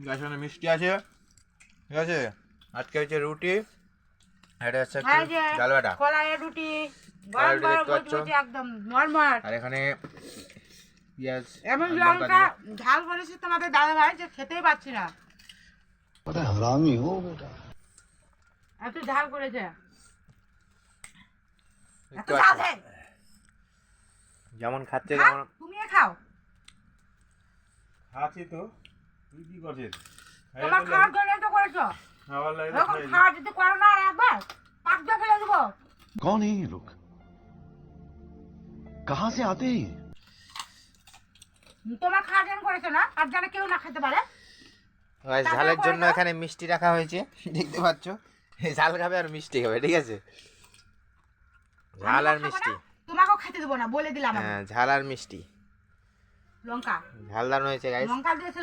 গাছের মিষ্টি আছে, ঠিক আছে। আজকে হচ্ছে রুটি, এটা হচ্ছে ডাল বাটা, কলাইয়ের রুটি, কলাইয়ের রুটি গরম দেখতে পাচ্ছ। গরম একদম মরমর। আর এখানে পেঁয়াজ এমন আর লঙ্কা দিয়ে। ঝাল করেছে তোমাদের দাদা ভাই যে খেতেই পাচ্ছি না, हरामी हो बेटा। এত ঝাল করেছে। এত দেখতে ঝাল পাচ্ছ। দেয়। যেমন খাচ্ছে খাও, তেমন তুমিও খাও। খাচ্ছি তো, তুই কি করছিস? তোমার খাওয়ার জন্য তো করেছো, খাবার লাগে এরকম খাওয়া যদি করো না আর একবার পাক দিয়ে ফেলে দেবো। कौन है ये लोग? कहां से आते हैं? তোমার খাওয়ার জন্য করেছো না, আর যেন কেউ না খেতে পারে। গাইস, ঝালের জন্য এখানে মিষ্টি রাখা হয়েছে, দেখতে পাচ্ছ। এই ঝাল খাবে আর মিষ্টি খাবে, ঠিক আছে। ঝাল আর আমিও খাবো মিষ্টি, না, তোমাকেও খেতে দেবো না, বলে দিলাম আমি। হ্যাঁ ঝাল আর মিষ্টি, লঙ্কা ঝাল দারুণ হয়েছে গাইস। লঙ্কা দিয়েছে।